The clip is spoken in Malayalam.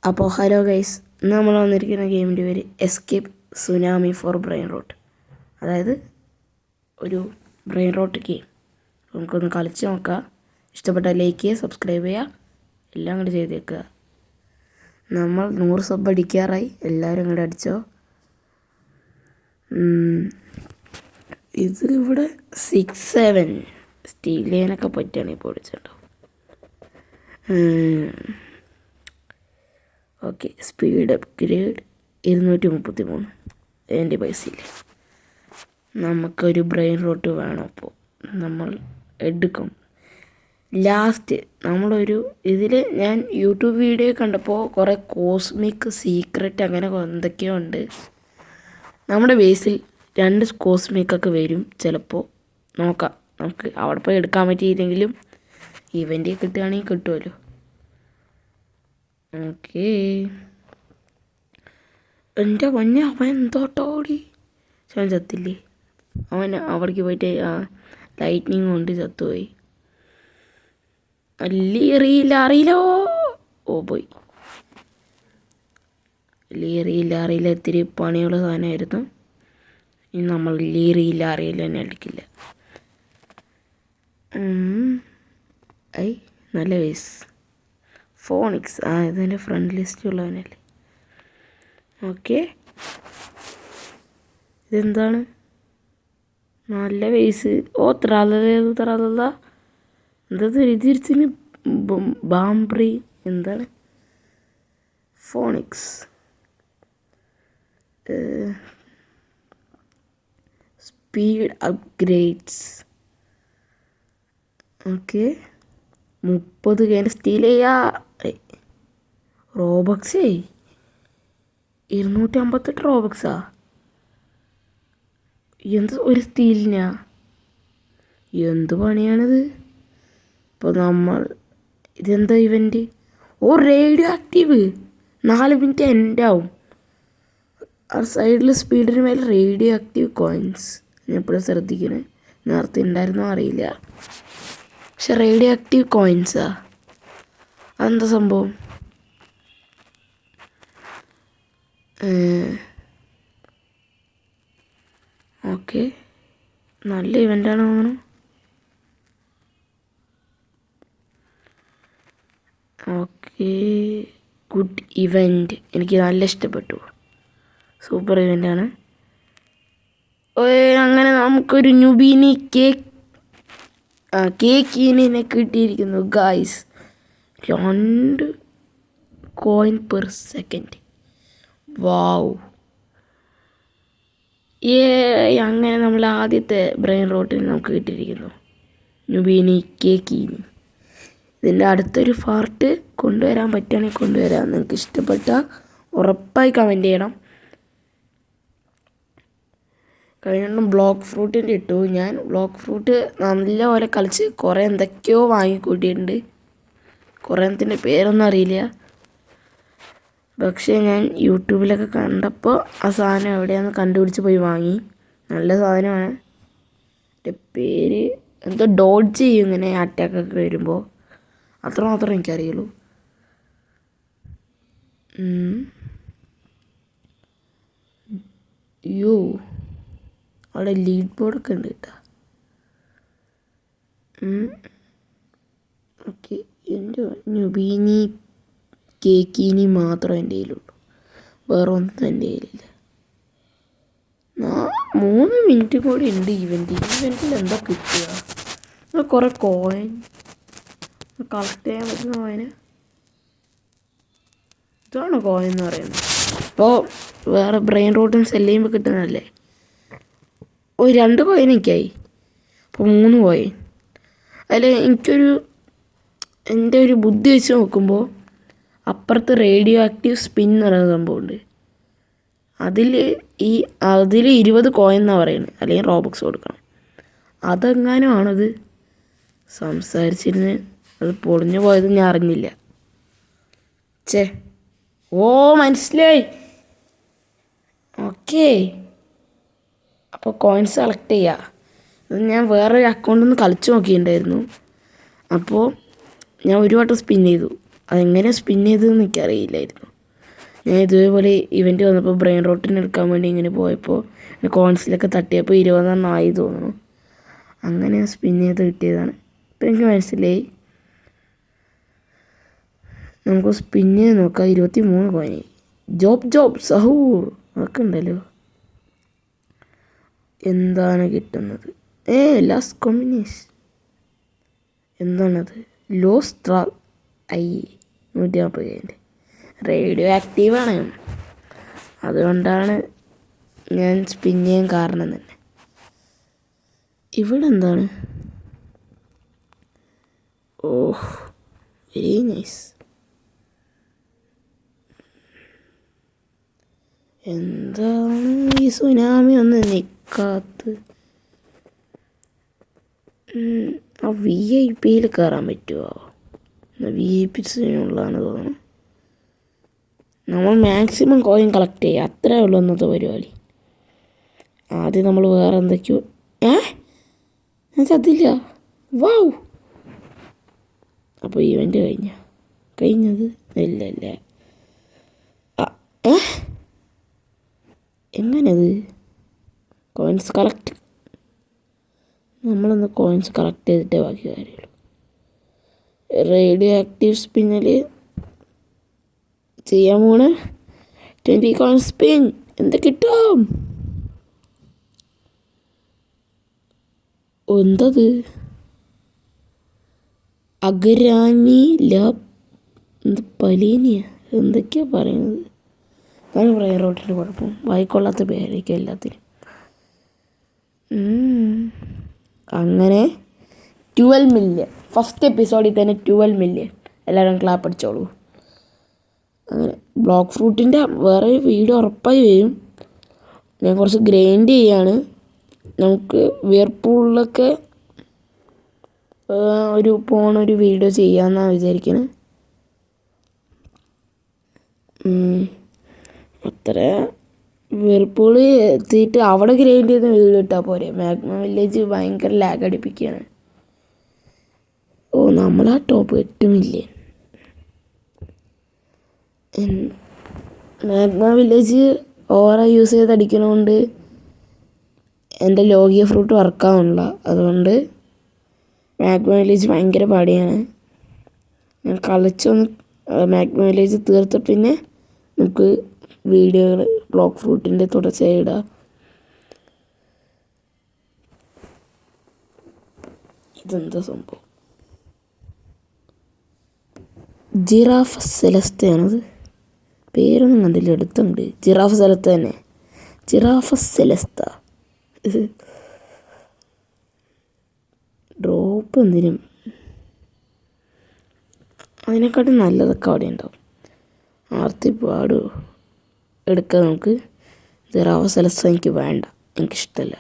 അപ്പോൾ ഹലോ ഗൈസ്, ഇന്ന് നമ്മൾ വന്നിരിക്കുന്ന ഗെയിമിൻ്റെ പേര് escape tsunami for brain rot. അതായത് ഒരു ബ്രെയിൻ റോട്ട് ഗെയിം. നമുക്കൊന്ന് കളിച്ച് നോക്കാം. ഇഷ്ടപ്പെട്ടാൽ ലൈക്ക് ചെയ്യുക, സബ്സ്ക്രൈബ് ചെയ്യുക, എല്ലാം കൂടി ചെയ്തേക്കുക. നമ്മൾ 100 സബ് അടിക്കാറായി. എല്ലാവരും കൂടെ അടിച്ചോ. ഇത് ഇവിടെ 6-7 സ്റ്റീലിനൊക്കെ പറ്റുകയാണെങ്കിൽ ഇപ്പോൾ വിളിച്ചിട്ടുണ്ടോ. ഓക്കെ, സ്പീഡ് അപ്ഗ്രേഡ് 233 എൻ്റെ പൈസയിൽ. നമുക്കൊരു ബ്രെയിൻ റോട്ട് വേണം. അപ്പോൾ നമ്മൾ എടുക്കും. ലാസ്റ്റ് നമ്മളൊരു ഇതിൽ ഞാൻ യൂട്യൂബ് വീഡിയോ കണ്ടപ്പോൾ കുറേ കോസ്മിക് സീക്രറ്റ് അങ്ങനെ എന്തൊക്കെയോ ഉണ്ട്. നമ്മുടെ ബേസിൽ 2 കോസ്മിക്കൊക്കെ വരും ചിലപ്പോൾ. നോക്കാം, നമുക്ക് അവിടെ പോയി എടുക്കാൻ പറ്റിയില്ലെങ്കിലും ഇവൻ്റ് കിട്ടുകയാണെങ്കിൽ കിട്ടുമല്ലോ. ഓക്കേ, എൻ്റെ പൊന്നെ, അവൻ എന്തോട്ടോടി ചത്തില്ലേ. അവൻ അവിടേക്ക് പോയിട്ട് ലൈറ്റ്നിങ് കൊണ്ട് ചത്തുപോയി. അറിയില്ല. ഓ പോയി. അറിയില്ല ഇത്തിരി പണിയുള്ള സാധനമായിരുന്നു. ഇനി നമ്മൾ അറിയില്ല തന്നെ അടിക്കില്ല. നല്ല വയസ്സ് ഫോണിക്സ്. ഇതെൻ്റെ ഫ്രണ്ട് ലിസ്റ്റുള്ളവനല്ലേ. ഓക്കെ, ഇതെന്താണ്? നല്ല വയസ്സ്. ത്രല്ല എന്താ തിരിച്ചിന് ബാംബ്രി. എന്താണ് ഫോണിക്സ്? Speed upgrades. ഓക്കെ, 30 കഴിഞ്ഞ് സ്റ്റീൽ ചെയ്യാ. റോബക്സേ 258 റോബക്സാ. എന്ത് ഒരു സ്റ്റീലിനാ? എന്ത് പണിയാണിത്? ഇപ്പോൾ നമ്മൾ ഇതെന്താ ഇവൻ്റ്? റേഡിയോ ആക്റ്റീവ് 4 മിനിറ്റ് എൻ്റെ ആവും. ആ സൈഡിൽ സ്പീഡിന് മേലെ റേഡിയോ ആക്റ്റീവ് കോയിൻസ്. ഞാൻ എപ്പോഴും ശ്രദ്ധിക്കണേ. നേരത്തെ ഉണ്ടായിരുന്നോ അറിയില്ല, പക്ഷെ റേഡിയോ ആക്റ്റീവ് കോയിൻസാ. അതെന്താ സംഭവം? ഓക്കെ, നല്ല ഇവൻ്റാണ് തോന്നുന്നു. Okay, good event. എനിക്ക് നല്ല ഇഷ്ടപ്പെട്ടു. സൂപ്പർ ഇവൻ്റാണ്. അങ്ങനെ നമുക്കൊരു ന്യൂബീനി കേക്കിനെ കിട്ടിയിരിക്കുന്നു guys. 2 coin per second. Wow. അങ്ങനെ നമ്മൾ ആദ്യത്തെ ബ്രെയിൻ റോട്ടിന് നമുക്ക് കിട്ടിയിരിക്കുന്നു ന്യൂബീനി കേക്കിനി. ഇതിൻ്റെ അടുത്തൊരു പാർട്ട് കൊണ്ടുവരാൻ പറ്റുകയാണെങ്കിൽ കൊണ്ടുവരാം. നിങ്ങൾക്ക് ഇഷ്ടപ്പെട്ടാൽ ഉറപ്പായി കമൻറ്റ് ചെയ്യണം. കഴിഞ്ഞ ബ്ലോക്ക് ഫ്രൂട്ടിൻ്റെ ഇട്ടു. ഞാൻ ബ്ലോക്ക് ഫ്രൂട്ട് നല്ല പോലെ കളിച്ച് കുറേ എന്തൊക്കെയോ വാങ്ങിക്കൂട്ടിയിട്ടുണ്ട്. കുറേ എണ്ണത്തിൻ്റെ പേരൊന്നും അറിയില്ല, പക്ഷേ ഞാൻ യൂട്യൂബിലൊക്കെ കണ്ടപ്പോൾ ആ സാധനം എവിടെയാണെന്ന് കണ്ടുപിടിച്ച് പോയി വാങ്ങി. നല്ല സാധനമാണ്. എൻ്റെ പേര് എന്തോ ഡോഡ്ജ് ചെയ്യും ഇങ്ങനെ അറ്റാക്കൊക്കെ വരുമ്പോൾ. അത്രമാത്രം എനിക്കറിയുള്ളൂ. അയ്യോ, അവിടെ ലീഡ് ബോർഡൊക്കെ ഉണ്ട് കേട്ടോ. ഓക്കെ, എൻ്റെ ന്യൂബീനി കേക്കിനി മാത്രം എൻ്റെ കയ്യിലുള്ളൂ, വേറെ ഒന്നും എൻ്റെ കയ്യിലില്ല. 3 മിനിറ്റ് കൂടി ഉണ്ട് ഇവൻറ്റിൽ എന്താ കിട്ടുക? കുറേ കോയിൻ കളക്ട് ചെയ്യാൻ പറ്റുന്ന കോയിന്. ഇതാണ് കോയിൻ എന്ന് പറയുന്നത്. ഇപ്പോൾ വേറെ ബ്രെയിൻ റോട്ടും സെല് ചെയ്യുമ്പോൾ കിട്ടുന്നതല്ലേ. 2 കോയിൻ എനിക്കായി. അപ്പോൾ 3 കോയിൻ. അതിൽ എൻ്റെ ഒരു ബുദ്ധി വെച്ച് നോക്കുമ്പോൾ അപ്പുറത്ത് റേഡിയോ ആക്റ്റീവ് സ്പിൻ എന്ന് പറയുന്ന സംഭവമുണ്ട്. അതിൽ 20 കോയിൻ എന്നാണ് പറയുന്നത്, അല്ലെങ്കിൽ റോബക്സ് കൊടുക്കണം. അതെങ്ങാനും ആണത് സംസാരിച്ചിരുന്ന് അത് പൊളിഞ്ഞു പോയത് ഞാൻ അറിഞ്ഞില്ല. മനസ്സിലായി. ഓക്കെ, അപ്പോൾ കോയിൻസ് കളക്ട് ചെയ്യുക. ഇത് ഞാൻ വേറൊരു അക്കൗണ്ടിൽ നിന്ന് കളിച്ച് നോക്കിയിട്ടുണ്ടായിരുന്നു. അപ്പോൾ ഞാൻ ഒരു വട്ടം സ്പിൻ ചെയ്തു. അതെങ്ങനെ സ്പിൻ ചെയ്തതെന്ന് എനിക്കറിയില്ലായിരുന്നു. ഞാൻ ഇതേപോലെ ഇവൻ്റ് വന്നപ്പോൾ ബ്രെയിൻ റോട്ടിന് എടുക്കാൻ വേണ്ടി ഇങ്ങനെ പോയപ്പോൾ കോൺസിലൊക്കെ തട്ടിയപ്പോൾ 20 ആയി തോന്നുന്നു. അങ്ങനെ സ്പിൻ ചെയ്ത് കിട്ടിയതാണ്. ഇപ്പം എനിക്ക് മനസ്സിലായി. നമുക്ക് സ്പിൻ ചെയ്ത് നോക്കാം. 23 കോയിനായി. ജോബ് സഹൂർ അതൊക്കെ ഉണ്ടല്ലോ. എന്താണ് കിട്ടുന്നത്? ലാസ്റ്റ് കോമ്പിനേഷൻ എന്താണത്? ലോസ് ട്രാ 140 റേഡിയോ ആക്റ്റീവാണ്. അതുകൊണ്ടാണ് ഞാൻ സ്പിൻ ചെയ്യാൻ കാരണം തന്നെ. ഇവിടെ എന്താണ്? Oh very nice. എന്താണ് ഈ സുനാമി ഒന്ന് നിൽക്കാത്ത? ആ VIP കയറാൻ പറ്റുമോ? VIP ഉള്ളതാണ് തോന്നുന്നു. നമ്മൾ മാക്സിമം കോയിൻ കളക്ട് ചെയ്യുക, അത്രേ ഉള്ളൂ ഇന്നത്തെ പരിപാടി. ആദ്യം നമ്മൾ വേറെ എന്തൊക്കെയോ ഞാൻ ചത്തില്ല. വാവ്. അപ്പോൾ ഇവൻ്റ് കഴിഞ്ഞത് ഇല്ല. എങ്ങനെയത്? കോയിൻസ് കളക്ട്, നമ്മളൊന്ന് കോയിൻസ് കളക്ട് ചെയ്തിട്ടേ ബാക്കി കാര്യമുള്ളൂ. റേഡിയോ ആക്റ്റീവ് സ്പിന്നിൽ ചെയ്യാൻ പോണ 20 കോയിൻ സ്പിൻ. എന്ത് കിട്ടും? എന്തത്? അഗരാനി ലാബ് പലീനിയ എന്തൊക്കെയാ പറയുന്നത്? അതാണ് ബ്രെയിൻ റോട്ടിൻ്റെ കുഴപ്പം. വായിക്കൊള്ളാത്ത പേരായിരിക്കും എല്ലാത്തിനും. അങ്ങനെ 12 മില്യൺ ഫസ്റ്റ് എപ്പിസോഡിൽ തന്നെ 12 മില്യൺ. എല്ലാവരും ക്ലാപ്പ് അടിച്ചോളൂ. അങ്ങനെ ബ്ലോക്ക് ഫ്രൂട്ടിൻ്റെ വേറെ വീഡിയോ ഉറപ്പായി വരും. ഞാൻ കുറച്ച് ഗ്രൈൻഡ് ചെയ്യാണ്. നമുക്ക് വിയർപൂളിലൊക്കെ ഒരു വീഡിയോ ചെയ്യാമെന്നാണ് വിചാരിക്കുന്നത്. അത്ര വിയർപൂള് എത്തിയിട്ട് അവിടെ ഗ്രൈൻഡ് ചെയ്ത് വീഡിയോ ഇട്ടാൽ പോരെ. മാഗ്മ വില്ലേജ് ഭയങ്കര ലാഗ് അടിപ്പിക്കുകയാണ്. നമ്മളാ ടോപ്പ് 8 മില്യൺ. മാഗ്മ വില്ലേജ് ഓവറായി യൂസ് ചെയ്ത് അടിക്കണതുകൊണ്ട് എൻ്റെ ലോഗിയ ഫ്രൂട്ട് വർക്കാവുന്നില്ല. അതുകൊണ്ട് മാഗ്മ വില്ലേജ് ഭയങ്കര പാടിയാണ്. ഞാൻ കളിച്ചൊന്ന് മാഗ്മ വില്ലേജ് തീർത്ത പിന്നെ നമുക്ക് വീഡിയോകൾ ബ്ലോക്ക് ഫ്രൂട്ടിൻ്റെ തുടർച്ചയായി ഇടാം. ഇതെന്താ സംഭവം? ജിറാഫ് സെലസ്റ്റയാണത്. പേരൊന്നും കണ്ടില്ല, എടുത്തുണ്ട്. ജിറാഫ് സെലസ്ത തന്നെ. ജിറാഫ് സെലസ്ത. ഡ്രോപ്പ് എന്തിനും? അതിനെക്കാട്ടും നല്ലതൊക്കെ അവിടെ ഉണ്ടാവും. ആർത്തിപ്പാട് എടുക്കാം നമുക്ക്. ജിറാഫ് സെലസ്ത എനിക്ക് വേണ്ട, എനിക്കിഷ്ടമല്ല.